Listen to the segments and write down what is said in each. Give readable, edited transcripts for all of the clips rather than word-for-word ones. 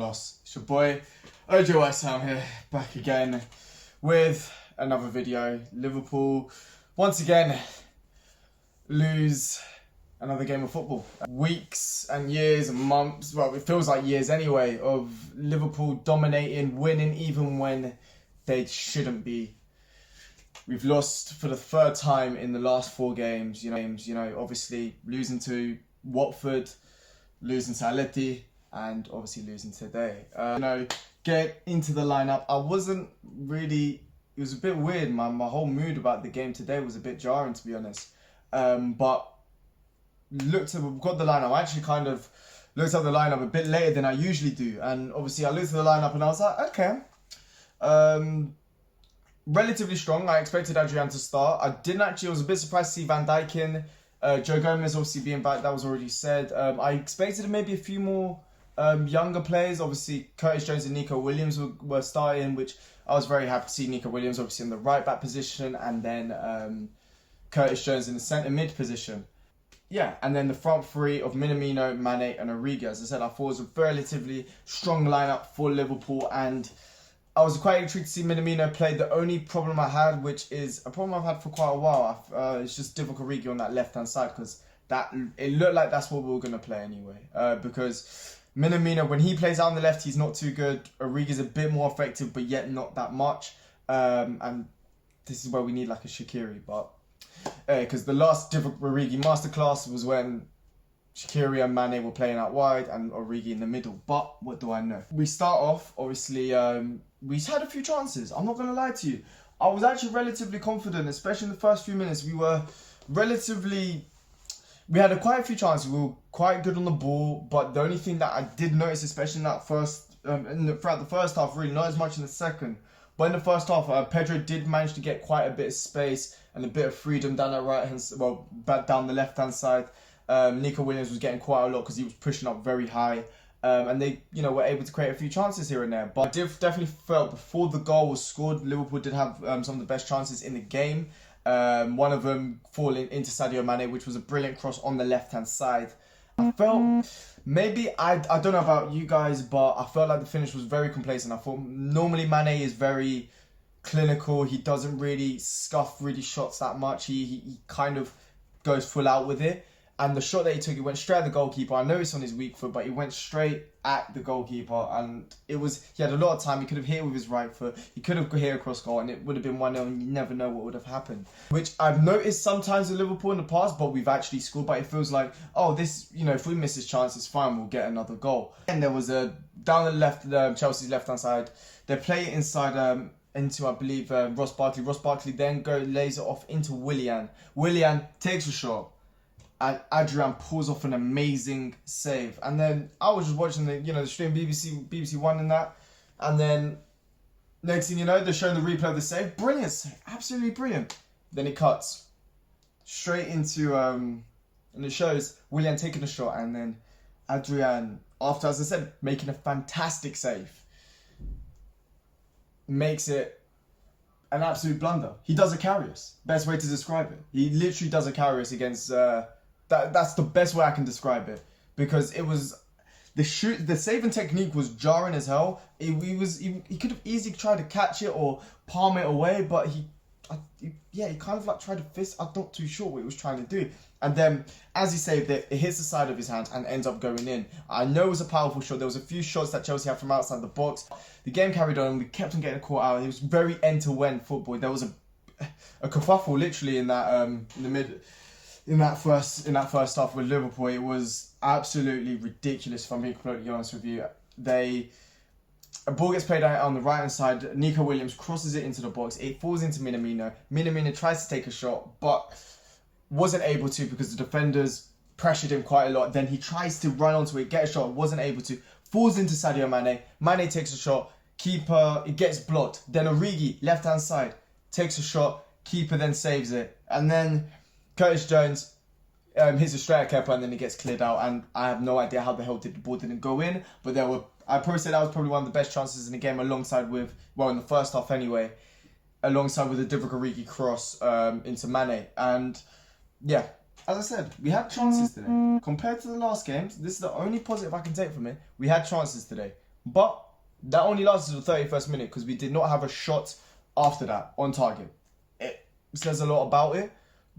loss. It's your boy OJ Westham here, back again with another video. Liverpool once again lose another game of football. Weeks and years and months, well, it feels like years anyway, of Liverpool dominating, winning even when they shouldn't be. We've lost for the third time in the last 4 games. You know, obviously losing to Watford, losing to Atleti, and obviously losing today. Get into the lineup. I wasn't really. It was a bit weird. My whole mood about the game today was a bit jarring, to be honest. But we've got the lineup. I actually kind of looked at the lineup a bit later than I usually do, and obviously I looked at the lineup and I was like, okay. Relatively strong. I expected Adrian to start. I was a bit surprised to see Van Dijk in. Joe Gomez obviously being back, that was already said. I expected maybe a few more younger players. Obviously Curtis Jones and Nico Williams were starting, which I was very happy to see. Nico Williams obviously in the right back position, and then Curtis Jones in the centre mid position. Yeah, and then the front three of Minamino, Mane and Origi. As I said, I thought it was a relatively strong lineup for Liverpool, and I was quite intrigued to see Minamino play. The only problem I had, which is a problem I've had for quite a while, it's just Divock Origi on that left-hand side, because it looked like that's what we were going to play anyway. Because Minamino, when he plays out on the left, he's not too good. Origi's a bit more effective, but yet not that much. And this is where we need like a Shaqiri, but because the last Divock Origi masterclass was when Shaqiri and Mane were playing out wide and Origi in the middle. But what do I know? We start off, obviously, we had a few chances. I'm not going to lie to you. I was actually relatively confident, especially in the first few minutes. We had quite a few chances. We were quite good on the ball, but the only thing that I did notice, especially in that throughout the first half, really not as much in the second, but in the first half, Pedro did manage to get quite a bit of space and a bit of freedom down that down the left-hand side. Nico Williams was getting quite a lot because he was pushing up very high. And they, were able to create a few chances here and there. But I definitely felt before the goal was scored, Liverpool did have some of the best chances in the game. One of them falling into Sadio Mane, which was a brilliant cross on the left-hand side. I felt, maybe, I don't know about you guys, but I felt like the finish was very complacent. I thought normally Mane is very clinical. He doesn't really scuff shots that much. He kind of goes full out with it. And the shot that he took, it went straight at the goalkeeper. I know it's on his weak foot, but he went straight at the goalkeeper. And he had a lot of time. He could have hit it with his right foot. He could have hit across goal, and it would have been 1-0, and you never know what would have happened. Which I've noticed sometimes with Liverpool in the past, but we've actually scored. But it feels like, if we miss this chance, it's fine. We'll get another goal. And there was down the left, Chelsea's left-hand side. They play it inside into, I believe, Ross Barkley. Ross Barkley then lays it off into Willian. Willian takes a shot, and Adrian pulls off an amazing save. And then I was just watching the stream, BBC One and that. And then next thing you know, they're showing the replay of the save. Brilliant save, absolutely brilliant. Then it cuts straight into, and it shows Willian taking a shot, and then Adrian, after, as I said, making a fantastic save, makes it an absolute blunder. He does a Karius. Best way to describe it. He literally does a Karius against. That's the best way I can describe it, because it was the saving technique was jarring as hell. He could have easily tried to catch it or palm it away, but he kind of like tried to fist. I'm not too sure what he was trying to do. And then as he saved it, it hits the side of his hand and ends up going in. I know it was a powerful shot. There was a few shots that Chelsea had from outside the box. The game carried on, and we kept on getting caught out. It was very end-to-end football. There was a kerfuffle literally in that in that first half with Liverpool. It was absolutely ridiculous, if I'm being completely honest with you. A ball gets played out on the right hand side. Nico Williams crosses it into the box. It falls into Minamino. Minamino tries to take a shot, but wasn't able to because the defenders pressured him quite a lot. Then he tries to run onto it, get a shot, wasn't able to. Falls into Sadio Mane. Mane takes a shot. Keeper, it gets blocked. Then Origi, left hand side, takes a shot. Keeper then saves it. And then Curtis Jones hits a straight at Kepa, and then it gets cleared out. And I have no idea how the hell the ball didn't go in. But I'd probably say that was probably one of the best chances in the game, alongside with, in the first half anyway, alongside with the Divock Origi cross into Mane. And yeah, as I said, we had chances today. Compared to the last games, this is the only positive I can take from it. We had chances today. But that only lasted the 31st minute because we did not have a shot after that on target. It says a lot about it,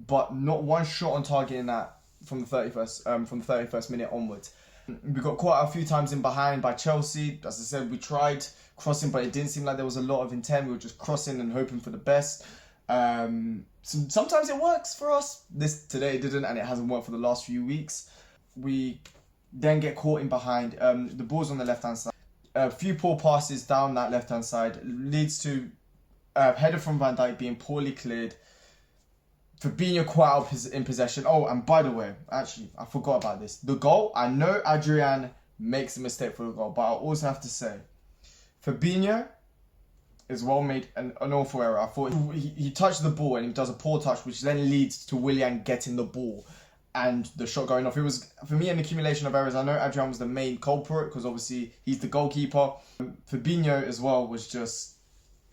but not one shot on target in that from the 31st minute onwards. We got caught a few times in behind by Chelsea. As I said, we tried crossing, but it didn't seem like there was a lot of intent. We were just crossing and hoping for the best. Sometimes it works for us. Today it didn't, and it hasn't worked for the last few weeks. We then get caught in behind. The ball's on the left-hand side. A few poor passes down that left-hand side leads to a header from Van Dijk being poorly cleared. Fabinho quite out in possession. Oh, and by the way, actually, I forgot about this. The goal, I know Adrian makes a mistake for the goal, but I also have to say, Fabinho is well made an awful error. I thought he touched the ball and he does a poor touch, which then leads to Willian getting the ball and the shot going off. It was, for me, an accumulation of errors. I know Adrian was the main culprit because obviously he's the goalkeeper. Fabinho as well was just,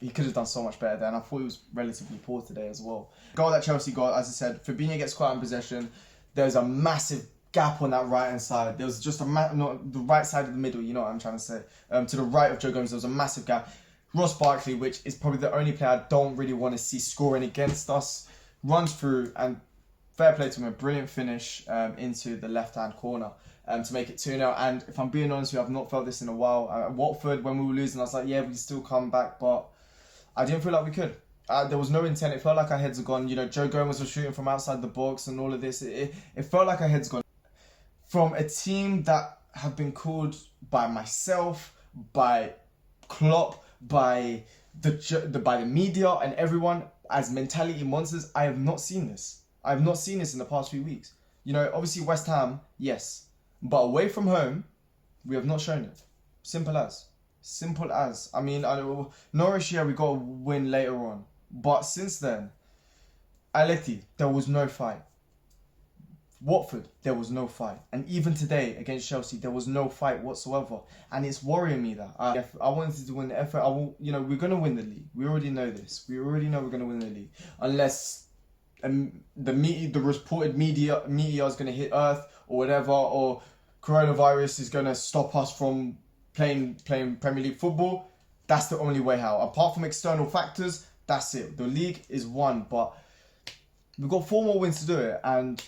he could have done so much better there, and I thought he was relatively poor today as well. Goal that Chelsea got, as I said, Fabinho gets quite in possession. There's a massive gap on that right-hand side. There was just not the right side of the middle, you know what I'm trying to say. To the right of Joe Gomez, there was a massive gap. Ross Barkley, which is probably the only player I don't really want to see scoring against us, runs through, and fair play to him, a brilliant finish into the left-hand corner to make it 2-0. And if I'm being honest with you, I've not felt this in a while. At Watford, when we were losing, I was like, yeah, we can still come back, but I didn't feel like we could. There was no intent. It felt like our heads had gone. You know, Joe Gomez was shooting from outside the box and all of this. It felt like our heads gone. From a team that have been called by myself, by Klopp, by the media and everyone as mentality monsters, I have not seen this. I have not seen this in the past few weeks. You know, obviously West Ham, yes. But away from home, we have not shown it. Simple as. Simple as. I mean, Norwich, yeah, we got a win later on. But since then, Atleti, there was no fight. Watford, there was no fight. And even today, against Chelsea, there was no fight whatsoever. And it's worrying me that I wanted to win the FA. We're going to win the league. We already know this. We already know we're going to win the league. Unless the reported meteor is going to hit Earth or whatever, or coronavirus is going to stop us from playing Premier League football. That's the only way out. Apart from external factors, that's it. The league is won, but we've got 4 more wins to do it, and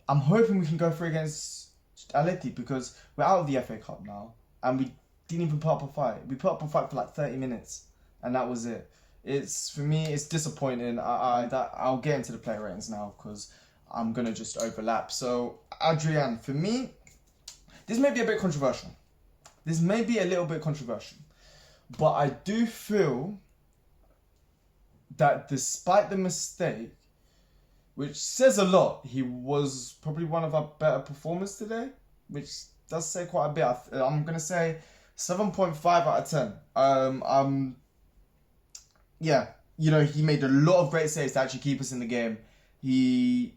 I'm hoping we can go through against Atleti because we're out of the FA Cup now, and we didn't even put up a fight. We put up a fight for like 30 minutes, and that was it. For me, it's disappointing. I'll get into the player ratings now because I'm gonna just overlap. So Adrian, for me, this may be a bit controversial. This may be a little bit controversial, but I do feel that despite the mistake, which says a lot, he was probably one of our better performers today, which does say quite a bit. I'm going to say 7.5 out of 10. Yeah, you know, he made a lot of great saves to actually keep us in the game. He,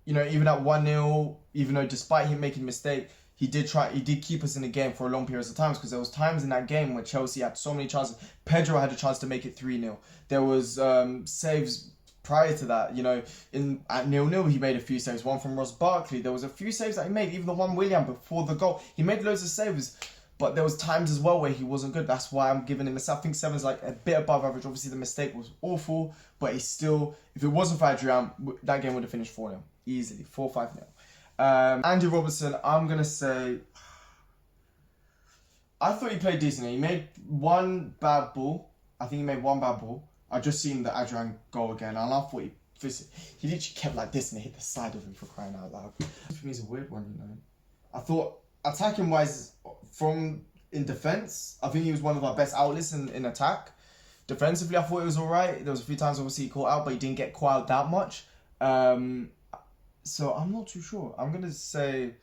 you know, even at 1-0, even though despite him making a mistake, he did keep us in the game for a long period of times, because there was times in that game where Chelsea had so many chances. Pedro had a chance to make it 3-0. There was saves prior to that, you know, at 0-0 he made a few saves. One from Ross Barkley. There was a few saves that he made, even the one Willian before the goal. He made loads of saves, but there was times as well where he wasn't good. That's why I'm giving him I think 7's like a bit above average. Obviously the mistake was awful, but he's still, if it wasn't for Adrian, that game would have finished 4-0 easily, 4-5-0. Andy Robertson, I'm going to say, I thought he played decently. He made one bad ball. I think he made one bad ball. I just seen the Adrian goal again, and I thought he literally kept like this and it hit the side of him, for crying out loud. For me, it's a weird one, you know. I thought, attacking wise, in defence, I think he was one of our best outlets in attack. Defensively, I thought it was alright. There was a few times obviously he caught out, but he didn't get caught out that much. So I'm not too sure. I'm going to say,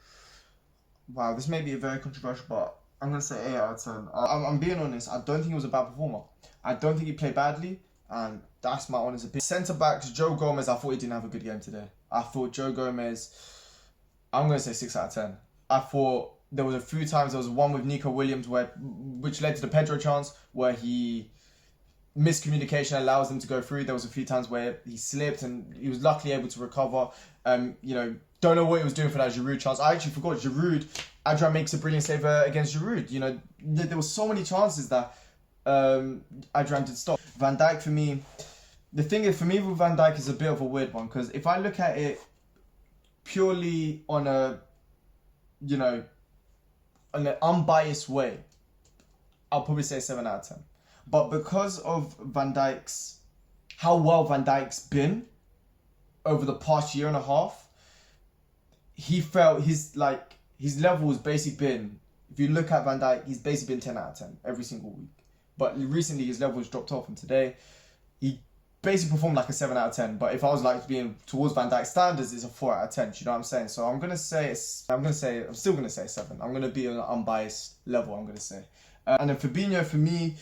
wow, this may be a very controversial, but I'm going to say 8 out of 10. I'm being honest, I don't think he was a bad performer. I don't think he played badly, and that's my honest opinion. Centre-backs, Joe Gomez, I thought he didn't have a good game today. I thought Joe Gomez, I'm going to say 6 out of 10. I thought there was a few times, there was one with Nico Williams which led to the Pedro chance, where miscommunication allows him to go through. There was a few times where he slipped and he was luckily able to recover. You know, don't know what he was doing for that Giroud chance. I actually forgot Giroud Adrian makes a brilliant save against Giroud. You know, there were so many chances that Adrian did stop. Van Dijk, for me, the thing is, for me with Van Dijk is a bit of a weird one, because if I look at it purely on a, you know, on an unbiased way, I'll probably say 7 out of 10. But because of how well Van Dijk's been over the past year and a half, he felt his level has basically been, if you look at Van Dijk, he's basically been 10 out of 10 every single week. But recently his level has dropped off, and today he basically performed like a 7 out of 10. But if I was like being towards Van Dijk standards, it's a 4 out of 10. Do you know what I'm saying? So I'm still gonna say 7. I'm gonna be on an unbiased level, I'm gonna say. And then Fabinho, for me,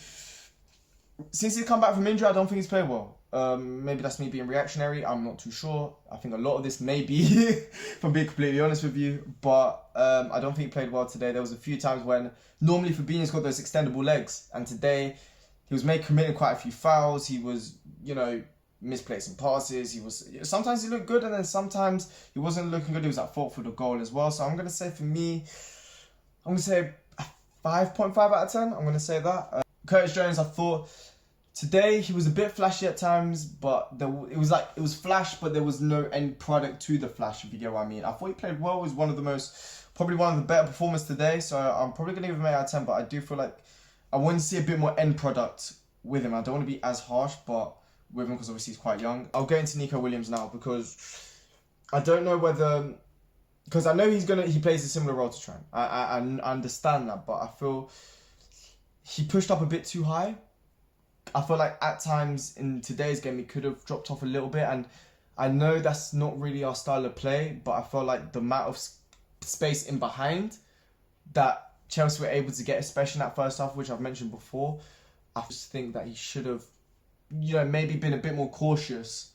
since he's come back from injury, I don't think he's played well. Maybe that's me being reactionary. I'm not too sure. I think a lot of this may be, if I'm being completely honest with you. But I don't think he played well today. There was a few times when normally Fabinho's got those extendable legs, and today he was committing quite a few fouls. He was, you know, misplacing passes. Sometimes he looked good, and then sometimes he wasn't looking good. He was at fault for the goal as well. So I'm gonna say, for me, I'm gonna say 5.5 out of 10. I'm gonna say that. Curtis Jones, I thought today he was a bit flashy at times, but it was flash, but there was no end product to the flash, if you get what I mean. I thought he played well. He was probably one of the better performers today, so I'm probably going to give him 8 out of 10, but I do feel like I want to see a bit more end product with him. I don't want to be as harsh, but with him, because obviously he's quite young. I'll get into Nico Williams now, because I don't know whether, because I know he plays a similar role to Trent. I understand that, but I feel he pushed up a bit too high. I feel like at times in today's game he could have dropped off a little bit, and I know that's not really our style of play, but I feel like the amount of space in behind that Chelsea were able to get, especially in that first half, which I've mentioned before, I just think that he should have, you know, maybe been a bit more cautious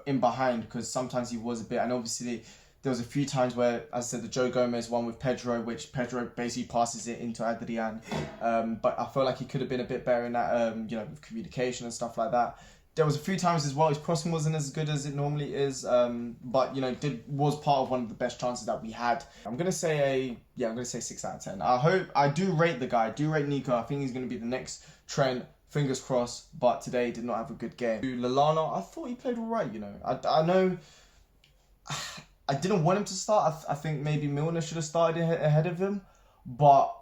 in behind, because sometimes he was a bit, and obviously there was a few times where, as I said, the Joe Gomez one with Pedro, which Pedro basically passes it into Adrian. But I feel like he could have been a bit better in that, you know, with communication and stuff like that. There was a few times as well his crossing wasn't as good as it normally is, but you know, was part of one of the best chances that we had. I'm gonna say 6 out of 10. I do rate the guy. I do rate Nico. I think he's gonna be the next Trent. Fingers crossed. But today he did not have a good game. Lallana, I thought he played all right. You know, I know. I didn't want him to start. I think maybe Milner should have started ahead of him. But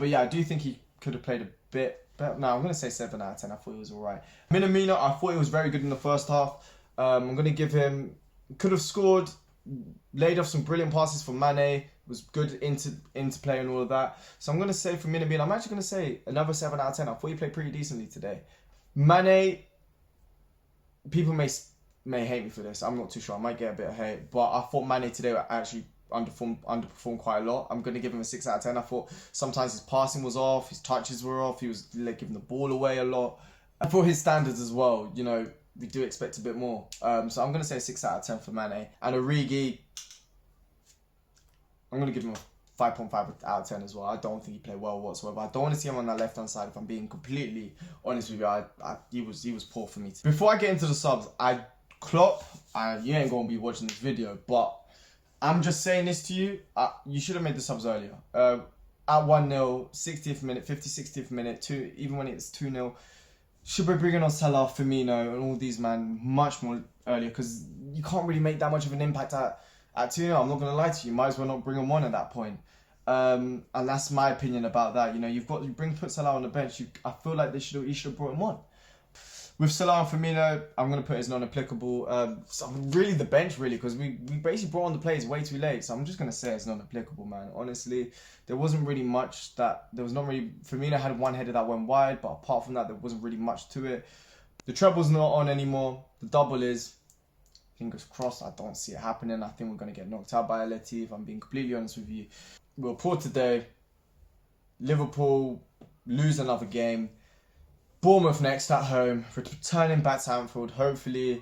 yeah, I do think he could have played a bit better. No, I'm going to say 7 out of 10. I thought he was alright. Minamino, I thought he was very good in the first half. I'm going to give him, could have scored, laid off some brilliant passes for Mane, was good into play and all of that. So I'm going to say for Minamino, I'm actually going to say another 7 out of 10. I thought he played pretty decently today. Mane, people may hate me for this. I'm not too sure. I might get a bit of hate. But I thought Mane today actually underperformed quite a lot. I'm going to give him a 6 out of 10. I thought sometimes his passing was off, his touches were off, he was giving the ball away a lot. And for his standards as well, you know, we do expect a bit more. So I'm going to say 6 out of 10 for Mane. And Origi, I'm going to give him a 5.5 out of 10 as well. I don't think he played well whatsoever. I don't want to see him on that left-hand side, if I'm being completely honest with you. He was poor for me. Before I get into the subs, Klopp, you ain't going to be watching this video, but I'm just saying this to you. You should have made the subs earlier. At 1-0, 60th minute, 60th minute, even when it's 2-0, should be bringing on Salah, Firmino, and all these man much more earlier, because you can't really make that much of an impact at 2-0. I'm not going to lie to you. You might as well not bring them on at that point. And that's my opinion about that. You know, put Salah on the bench. I feel like you should have brought him on. With Salah and Firmino, I'm going to put as non-applicable. So really the bench, really, because we basically brought on the players way too late. So I'm just going to say it's non-applicable, man. Honestly, there wasn't really much Firmino had one header that went wide, but apart from that, there wasn't really much to it. The treble's not on anymore. The double is, fingers crossed, I don't see it happening. I think we're going to get knocked out by Aleti, if I'm being completely honest with you. We'll report today, Liverpool lose another game. Bournemouth next at home, returning back to Anfield. Hopefully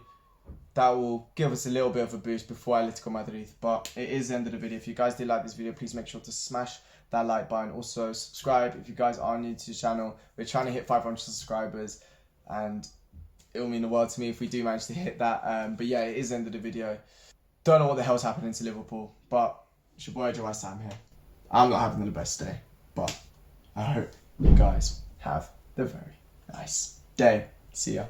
that will give us a little bit of a boost before Atletico Madrid. But it is the end of the video. If you guys did like this video, please make sure to smash that like button. Also subscribe if you guys are new to the channel. We're trying to hit 500 subscribers, and it will mean the world to me if we do manage to hit that. But yeah, it is the end of the video. Don't know what the hell's happening to Liverpool, but it's your boy Joe West Ham here. I'm not having the best day, but I hope you guys have the very nice day. See ya.